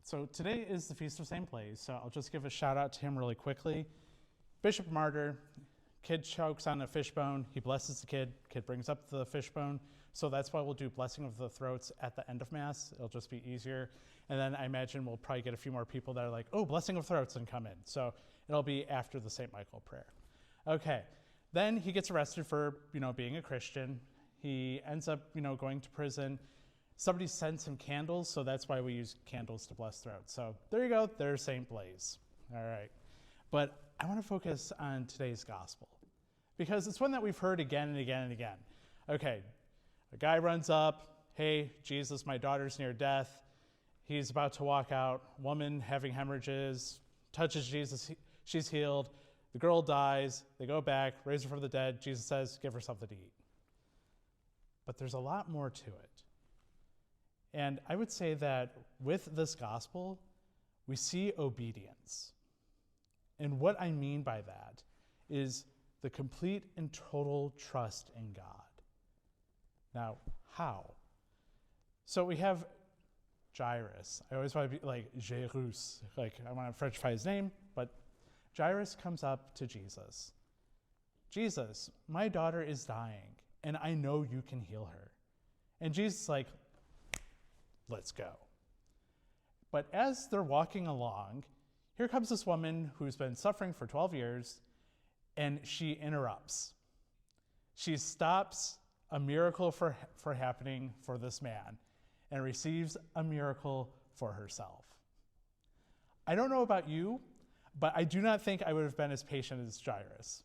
So today is the Feast of St. Blaise, so I'll just give a shout out to him really quickly. Bishop Martyr, kid chokes on a fishbone, he blesses the kid brings up the fishbone, so that's why we'll do blessing of the throats at the end of Mass. It'll just be easier. And then I imagine we'll probably get a few more people that are like, oh, blessing of throats, and come in. So it'll be after the St. Michael prayer. Okay, then he gets arrested for, being a Christian. He ends up, going to prison. Somebody sends him candles, so that's why we use candles to bless throats. So there you go, there's St. Blaise. All right. But I want to focus on today's gospel because it's one that we've heard again and again and again. Okay, a guy runs up, hey, Jesus, my daughter's near death. He's about to walk out. Woman having hemorrhages, touches Jesus, she's healed. The girl dies, they go back, raise her from the dead. Jesus says, give her something to eat. But there's a lot more to it. And I would say that with this gospel, we see obedience. And what I mean by that is the complete and total trust in God. Now, how? So we have Jairus. I always want to be like Jairus, like I want to Frenchify his name, but Jairus comes up to Jesus. Jesus, my daughter is dying, and I know you can heal her. And Jesus is like, let's go. But as they're walking along, here comes this woman who's been suffering for 12 years, and she interrupts. She stops a miracle for happening for this man and receives a miracle for herself. I don't know about you, but I do not think I would have been as patient as Jairus.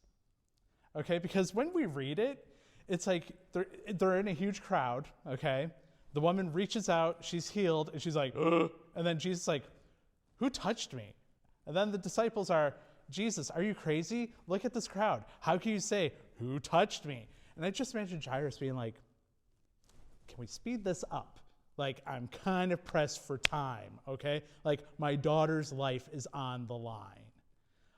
Okay, because when we read it, it's like they're in a huge crowd, okay? The woman reaches out, she's healed, and she's like, ugh. And then Jesus is like, who touched me? And then the disciples are, Jesus, are you crazy? Look at this crowd. How can you say, who touched me? And I just imagine Jairus being like, can we speed this up? Like, I'm kind of pressed for time, okay? Like, my daughter's life is on the line,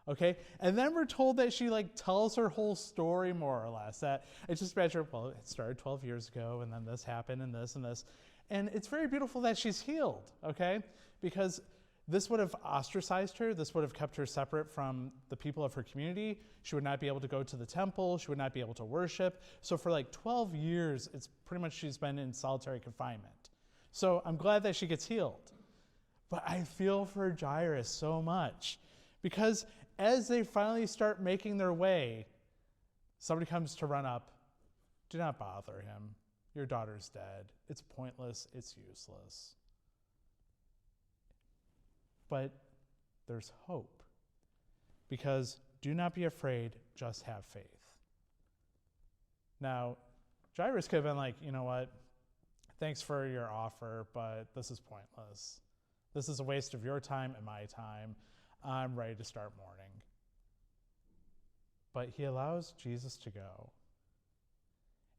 okay? And then we're told that she, tells her whole story, more or less. That I just imagine, well, it started 12 years ago, and then this happened, and this, and this. And it's very beautiful that she's healed, okay? Because this would have ostracized her. This would have kept her separate from the people of her community. She would not be able to go to the temple. She would not be able to worship. So for 12 years, it's pretty much she's been in solitary confinement. So I'm glad that she gets healed. But I feel for Jairus so much because as they finally start making their way, somebody comes to run up. Do not bother him. Your daughter's dead. It's pointless. It's useless. But there's hope because do not be afraid, just have faith. Now, Jairus could have been like, you know what? Thanks for your offer, but this is pointless. This is a waste of your time and my time. I'm ready to start mourning. But he allows Jesus to go.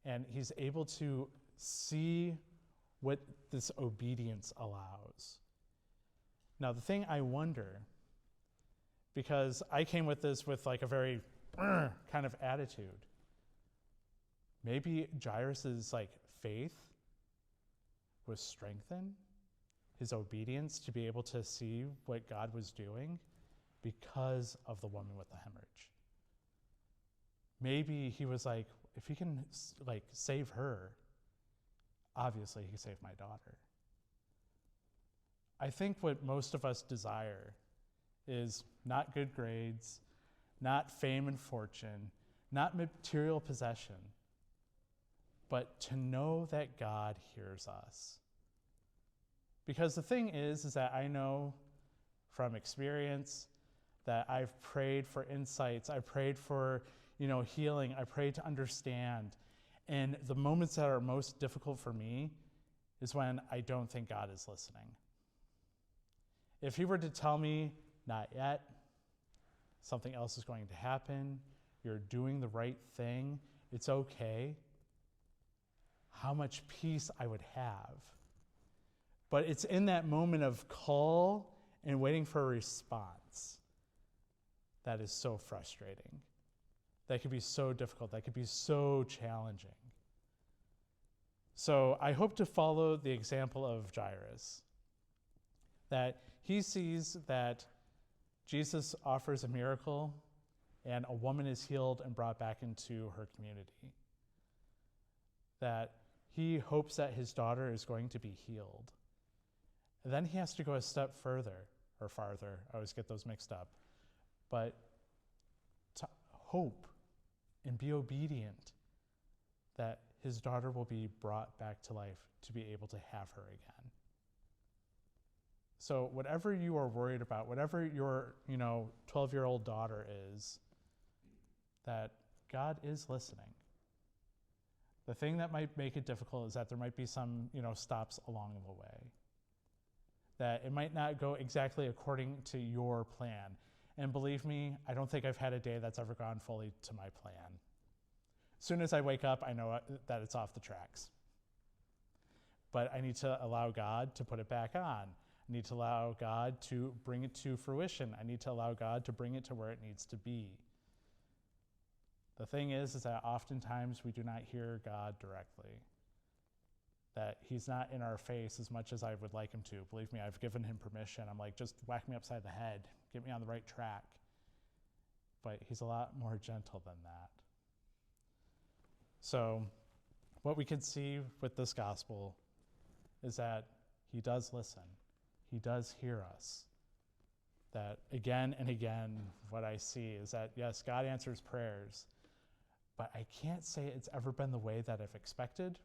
And he's able to see what this obedience allows. Now, the thing I wonder, because I came with this with a very kind of attitude, maybe Jairus' faith was strengthened, his obedience to be able to see what God was doing because of the woman with the hemorrhage. Maybe he was like, if he can save her, obviously he can save my daughter. I think what most of us desire is not good grades, not fame and fortune, not material possession, but to know that God hears us. Because the thing is that I know from experience that I've prayed for insights, I prayed for, healing, I prayed to understand. And the moments that are most difficult for me is when I don't think God is listening. If he were to tell me, not yet, something else is going to happen, you're doing the right thing, it's okay, how much peace I would have. But it's in that moment of call and waiting for a response that is so frustrating. That could be so difficult. That could be so challenging. So I hope to follow the example of Jairus. that he sees that Jesus offers a miracle and a woman is healed and brought back into her community. That he hopes that his daughter is going to be healed. And then he has to go a step further, or farther, I always get those mixed up, but to hope and be obedient that his daughter will be brought back to life to be able to have her again. So whatever you are worried about, whatever your 12-year-old daughter is, that God is listening. The thing that might make it difficult is that there might be some stops along the way. That it might not go exactly according to your plan. And believe me, I don't think I've had a day that's ever gone fully to my plan. As soon as I wake up, I know that it's off the tracks. But I need to allow God to put it back on. I need to allow God to bring it to fruition. I need to allow God to bring it to where it needs to be. The thing is that oftentimes we do not hear God directly. That he's not in our face as much as I would like him to. Believe me, I've given him permission. I'm like, just whack me upside the head. Get me on the right track. But he's a lot more gentle than that. So what we can see with this gospel is that he does listen. He does hear us. That again and again, what I see is that, yes, God answers prayers, but I can't say it's ever been the way that I've expected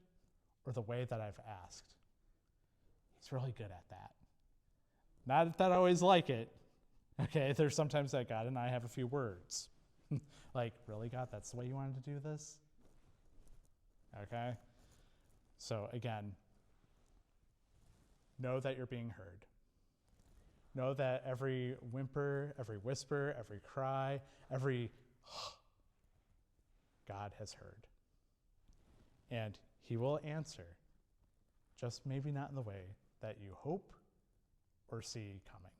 or the way that I've asked. He's really good at that. Not that I always like it. Okay, there's sometimes that God and I have a few words. Like, really, God, that's the way you wanted to do this? Okay? So again, know that you're being heard. Know that every whimper, every whisper, every cry, every God has heard. And he will answer, just maybe not in the way that you hope or see coming.